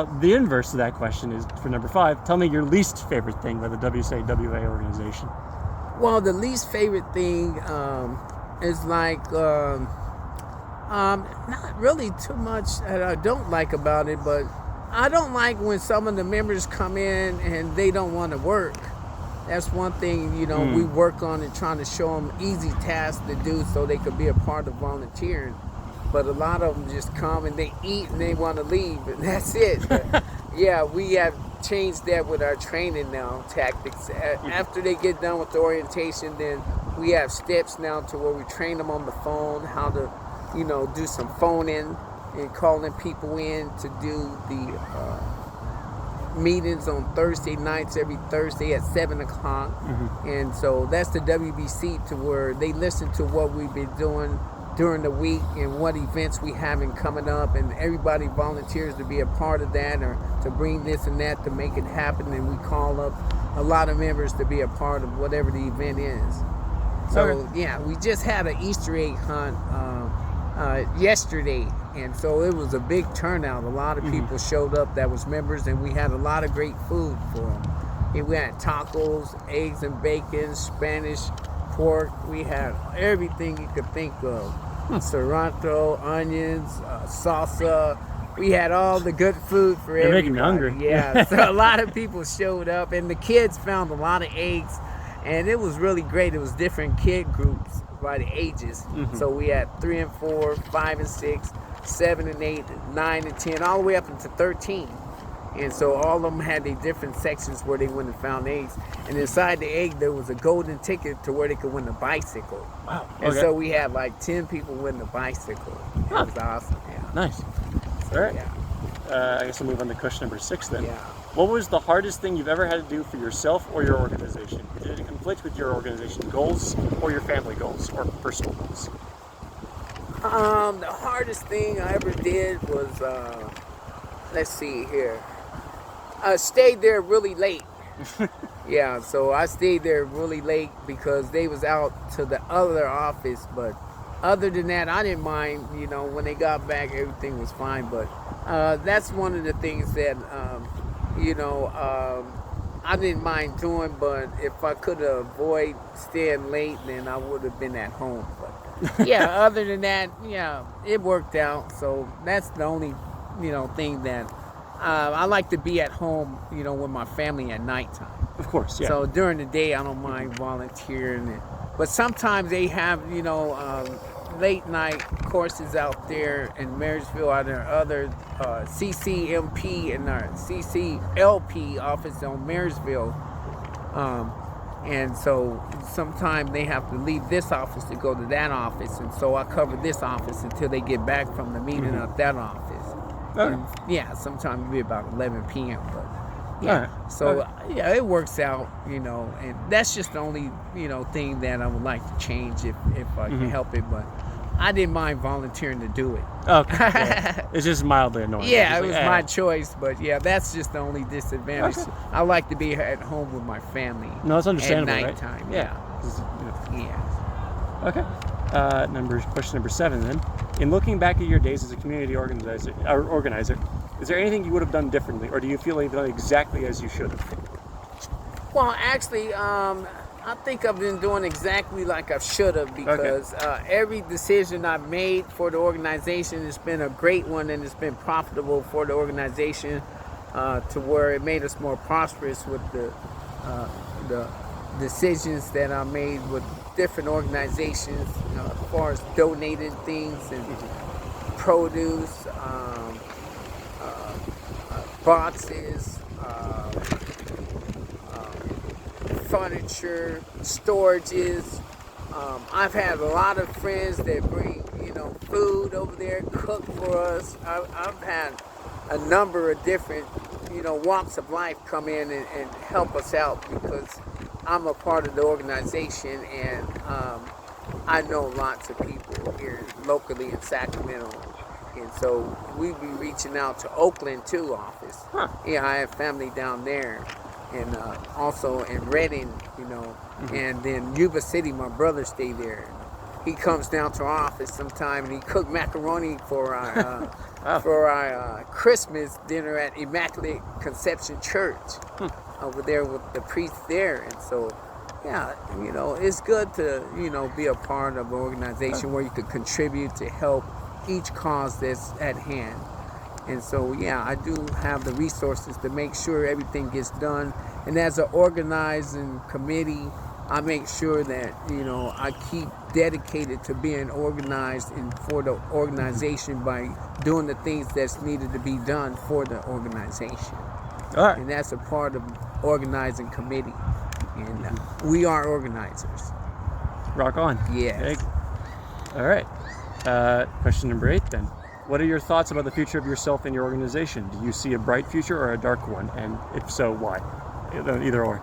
The inverse of that question is for number 5. Tell me your least favorite thing by the WCWA organization. Well, the least favorite thing is like not really too much that I don't like about it, but I don't like when some of the members come in and they don't want to work. That's one thing, we work on and trying to show them easy tasks to do so they could be a part of volunteering. But a lot of them just come and they eat and they want to leave, and that's it. But, yeah, we have changed that with our training now, tactics. After they get done with the orientation, then we have steps now to where we train them on the phone, how to, do some phoning and calling people in to do the meetings on Thursday nights, every Thursday at 7 o'clock. And so that's the WBC, to where they listen to what we've been doing during the week and what events we having coming up, and everybody volunteers to be a part of that or to bring this and that to make it happen, and we call up a lot of members to be a part of whatever the event is. So yeah, we just had an Easter egg hunt yesterday, and so it was a big turnout. A lot of people showed up that was members, and we had a lot of great food for them. And we had tacos, eggs and bacon, Spanish pork. We had everything you could think of. Cilantro, onions, salsa. We had all the good food for everybody. You're making me hungry. Yeah, so a lot of people showed up, and the kids found a lot of eggs, and it was really great. It was different kid groups by the ages. So we had 3 and 4, 5 and 6, 7 and 8, 9 and 10, all the way up into 13. And so all of them had their different sections where they went and found eggs. And inside the egg, there was a golden ticket to where they could win a bicycle. Wow. And so we had like 10 people win the bicycle. It was awesome. Yeah. Nice. So, All right. Yeah. I guess I'll move on to question number 6 then. Yeah. What was the hardest thing you've ever had to do for yourself or your organization? Did it conflict with your organization goals or your family goals or personal goals? The hardest thing I ever did was, let's see here. I stayed there really late. Yeah, so I stayed there really late because they was out to the other office. But other than that, I didn't mind. When they got back, everything was fine. But that's one of the things that, I didn't mind doing. But if I could avoid staying late, then I would have been at home. But yeah, other than that, yeah, it worked out. So that's the only, thing that I like to be at home, with my family at nighttime. Of course, yeah. So during the day, I don't mind volunteering. But sometimes they have, late night courses out there in Marysville. Are there other CCMP and our CCLP office on Marysville? And so sometimes they have to leave this office to go to that office. And so I cover this office until they get back from the meeting at that office. And, yeah, sometimes it'll be about 11 p.m. But yeah, so yeah, it works out, and that's just the only, thing that I would like to change if I can help it. But I didn't mind volunteering to do it. Okay. Yeah. It's just mildly annoying. Yeah, it was my choice, but yeah, that's just the only disadvantage. Okay. I like to be at home with my family. No, that's understandable, at nighttime. Right? Yeah. Yeah. Okay. Question number 7 then. In looking back at your days as a community organizer, is there anything you would have done differently, or do you feel like you've done exactly as you should have? Well, actually, I think I've been doing exactly like I should have, because every decision I've made for the organization has been a great one, and it's been profitable for the organization to where it made us more prosperous with the decisions that I made with different organizations, as far as donating things and produce, boxes, furniture, storages. I've had a lot of friends that bring, food over there, cook for us. I've had a number of different, walks of life come in and help us out, because I'm a part of the organization, and I know lots of people here locally in Sacramento. And so we be reaching out to Oakland too office. Yeah, I have family down there, and also in Redding, and then Yuba City, my brother stayed there. he comes down to our office sometime, and he cooked macaroni for our Oh. for our Christmas dinner at Immaculate Conception Church over there with the priest there. And so, yeah, you know, it's good to, you know, be a part of an organization where you could contribute to help each cause that's at hand. And so, yeah, I do have the resources to make sure everything gets done. And as an organizing committee, I make sure that, you know, I keep dedicated to being organized and for the organization by doing the things that's needed to be done for the organization. All right. And that's a part of organizing committee. And we are organizers. Rock on. Yes. All right. Question number 8 then. What are your thoughts about the future of yourself and your organization? Do you see a bright future or a dark one? And if so, why? Either or.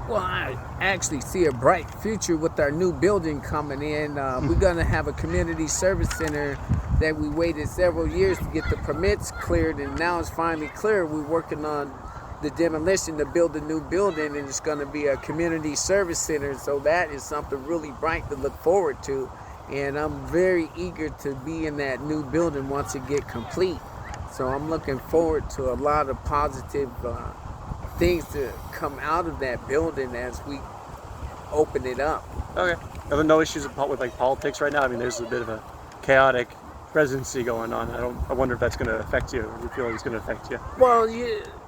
Well, I actually see a bright future with our new building coming in. We're going to have a community service center that we waited several years to get the permits cleared, and now it's finally clear. We're working on the demolition to build a new building, and it's going to be a community service center. So that is something really bright to look forward to. And I'm very eager to be in that new building once it gets complete. So I'm looking forward to a lot of positive things to come out of that building as we open it up. Okay. Are there no issues with like politics right now? I mean, there's a bit of a chaotic presidency going on. I wonder if that's going to affect you, or you feel like it's going to affect you. Well,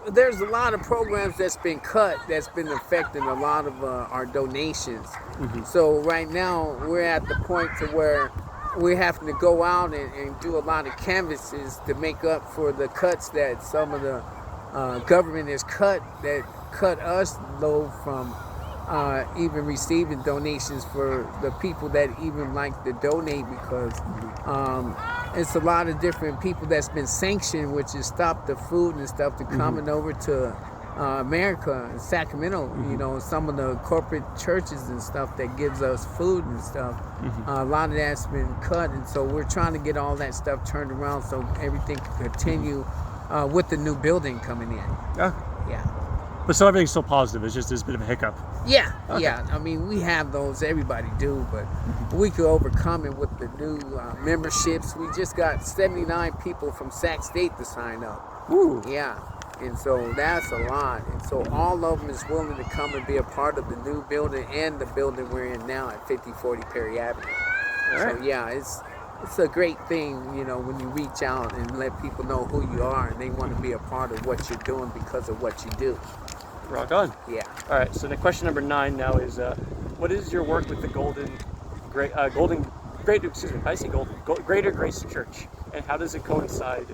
there's a lot of programs that's been cut that's been affecting a lot of our donations. So right now we're at the point to where we're having to go out and do a lot of canvases to make up for the cuts that some of the government has cut us low from even receiving donations for the people that even like to donate, because it's a lot of different people that's been sanctioned, which has stopped the food and stuff to coming over to America and Sacramento. You know, some of the corporate churches and stuff that gives us food and stuff, a lot of that's been cut, and so we're trying to get all that stuff turned around so everything can continue with the new building coming in. Yeah. But so everything's still positive. It's just there's a bit of a hiccup. Yeah, Okay. yeah. I mean, we have those. Everybody do, but we could overcome it with the new memberships. We just got 79 people from Sac State to sign up. Ooh. Yeah, and so that's a lot. And so all of them is willing to come and be a part of the new building and the building we're in now at 5040 Perry Avenue. All right. So yeah, it's a great thing, you know, when you reach out and let people know who you are and they want to be a part of what you're doing because of what you do. Rock on. Yeah. All right. So the question number 9 now is, what is your work with the Greater Grace Church, and how does it coincide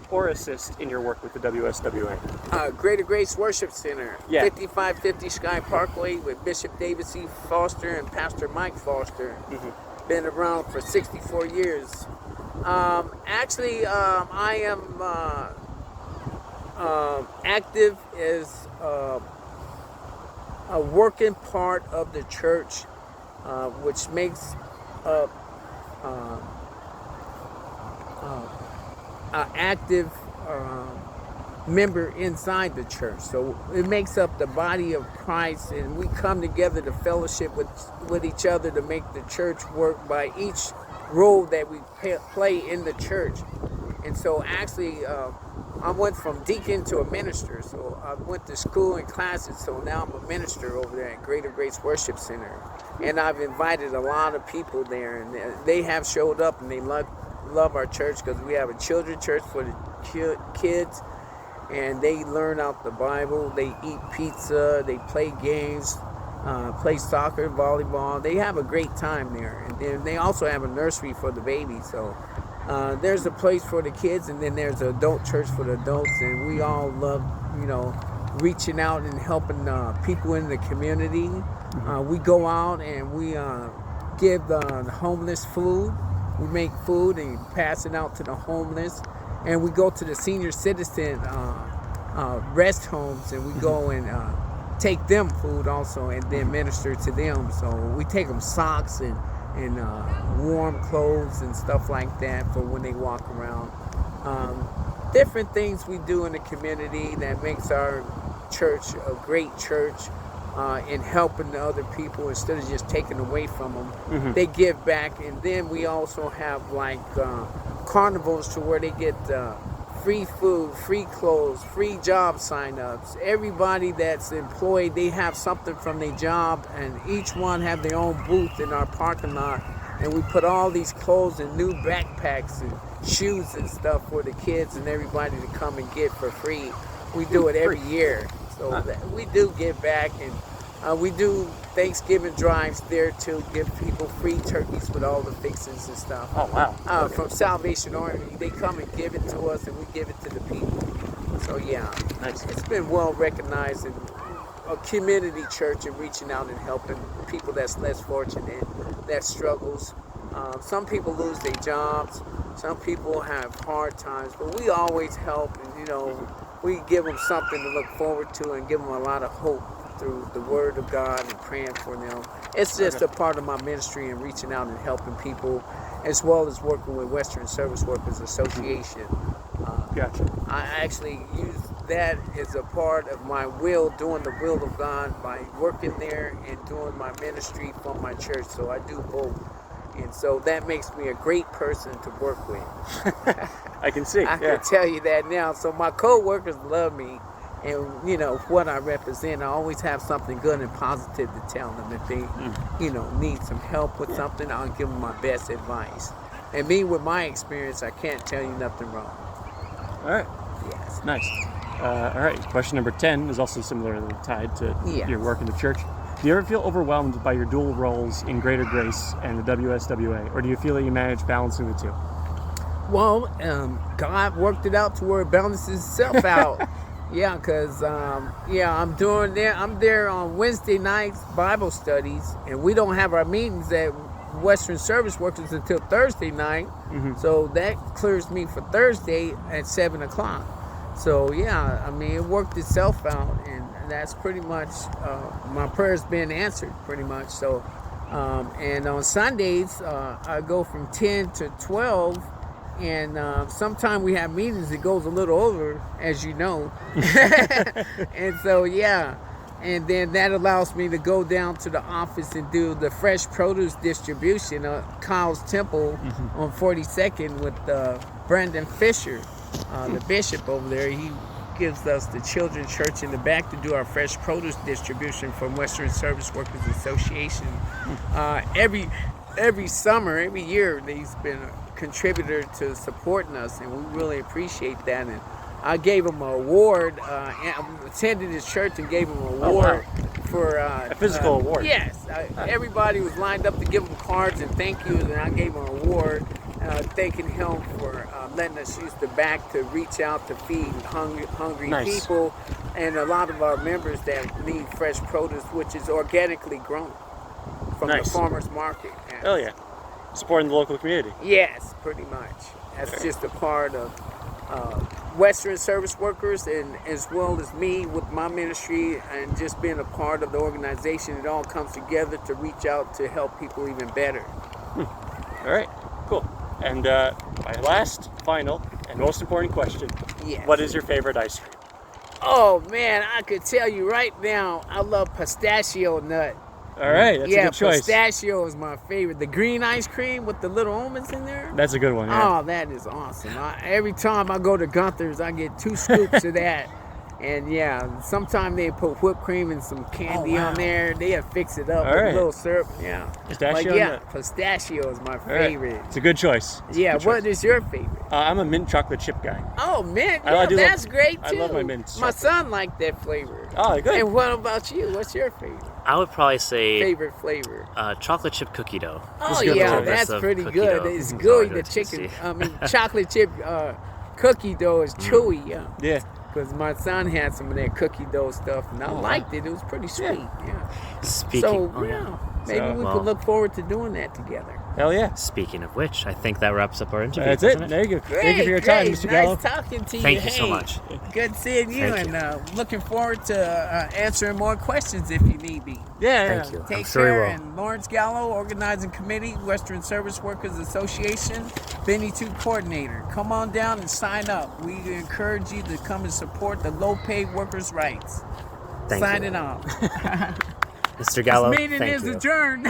or assist in your work with the WSWA? Greater Grace Worship Center, Yeah. 5550 Sky Parkway with Bishop David C. Foster and Pastor Mike Foster. Been around for 64 years. Actually, I am active as a working part of the church, which makes up an active member inside the church. So it makes up the body of Christ, and we come together to fellowship with each other to make the church work by each role that we play in the church. And so actually I went from deacon to a minister, so I went to school and classes, so now I'm a minister over there at Greater Grace Worship Center. And I've invited a lot of people there, and they have showed up, and they love our church because we have a children's church for the kids, and they learn out the Bible, they eat pizza, they play games, play soccer, volleyball. They have a great time there. And then they also have a nursery for the babies, so there's a place for the kids, and then there's an adult church for the adults, and we all love, you know, reaching out and helping people in the community. We go out and we give the homeless food. We make food and pass it out to the homeless, and we go to the senior citizen rest homes, and we go and take them food also, and then minister to them. So we take them socks and warm clothes and stuff like that for when they walk around. Different things we do in the community that makes our church a great church. in helping the other people instead of just taking away from them. They give back, and then we also have like carnivals to where they get free food, free clothes, free job sign-ups. Everybody that's employed, they have something from their job, and each one have their own booth in our parking lot. And we put all these clothes and new backpacks and shoes and stuff for the kids and everybody to come and get for free. We do it every year. So that we do give back, and we do Thanksgiving drives there to give people free turkeys with all the fixings and stuff. Oh, wow. From Salvation Army, they come and give it to us, and we give it to the people. So yeah, Nice. it's been well recognized in a community church and reaching out and helping people that's less fortunate, that struggles. Some people lose their jobs. Some people have hard times, but we always help, and we give them something to look forward to and give them a lot of hope through the Word of God and praying for them. It's just a part of my ministry and reaching out and helping people, as well as working with Western Service Workers Association. Gotcha. I actually use that as a part of my will, doing the will of God by working there and doing my ministry from my church. So I do both. And so that makes me a great person to work with. I can see. I can tell you that now. So my co-workers love me, and what I represent. I always have something good and positive to tell them. If they, need some help with something, I'll give them my best advice. And me, with my experience, I can't tell you nothing wrong. All right. Yes. Nice. All right. Question number 10 is also similarly tied to Yes. your work in the church. Do you ever feel overwhelmed by your dual roles in Greater Grace and the WSWA, or do you feel that you manage balancing the two? Well, God worked it out to where it balances itself out. Yeah, because I'm there on Wednesday nights Bible studies, and we don't have our meetings at Western Service Workers until Thursday night. So that clears me for Thursday at 7 o'clock. So yeah, I mean, it worked itself out, and that's pretty much my prayers been answered pretty much. So and on Sundays I go from 10 to 12, and sometimes we have meetings that goes a little over, as you know. And so yeah, and then that allows me to go down to the office and do the fresh produce distribution at Kyle's Temple on 42nd with Brandon Fisher, the bishop over there. He gives us the children's church in the back to do our fresh produce distribution from Western Service Workers Association. Every summer, every year, he's been a contributor to supporting us, and we really appreciate that. And I gave him an award. I attended his church and gave him an award for a physical award. Yes, everybody was lined up to give him cards and thank yous, and I gave him an award. Thanking him for letting us use the back to reach out to feed hungry Nice. people, and a lot of our members that need fresh produce, which is organically grown from the Nice. farmers market. Hell yeah. Supporting the local community. Yes, pretty much. That's just a part of Western Service Workers, and as well as me with my ministry and just being a part of the organization. It all comes together to reach out to help people even better. All right. Cool. And my last, final, and most important question. Yes. What is your favorite ice cream? Oh man, I could tell you right now, I love pistachio nut. All right, that's a good choice. Pistachio is my favorite. The green ice cream with the little almonds in there. That's a good one, yeah. Oh, that is awesome. Every time I go to Gunther's, I get 2 scoops of that. And yeah, sometimes they put whipped cream and some candy on there. They fix it up with a little syrup. Yeah. Pistachio? But yeah, pistachio is my favorite. It's a good choice. Yeah, what is your favorite? I'm a mint chocolate chip guy. Oh, mint. I Yeah, do that's love- great too. I love my mint My chocolate. son liked that flavor. Oh, good. And what about you? What's your favorite? I would probably say Favorite flavor? chocolate chip cookie dough. Oh good yeah, one. that's Of pretty cookie good. dough. It's It's gooey. always The good to chicken, see. chocolate chip cookie dough is chewy. Yeah. Yeah. Because my son had some of that cookie dough stuff, and I liked it. It was pretty sweet. Yeah. Speaking, So yeah, maybe So, we well- could look forward to doing that together. Hell yeah. Speaking of which, I think that wraps up our interview. That's it. doesn't There you go. Great, Thank you for your time, great. Mr. Gallow. Nice talking to you. Thank you so Hey, much. Good seeing you, Thank you. and looking forward to answering more questions if you need be. Yeah. Thank you. Take I'm sure care. you will. And Lawrence Gallow, Organizing Committee, Western Service Workers Association, Benny 2 Coordinator. Come on down and sign up. We encourage you to come and support the low-paid workers' rights. Thank you. signing off. Mr. Gallow, This meeting thank is you. adjourned.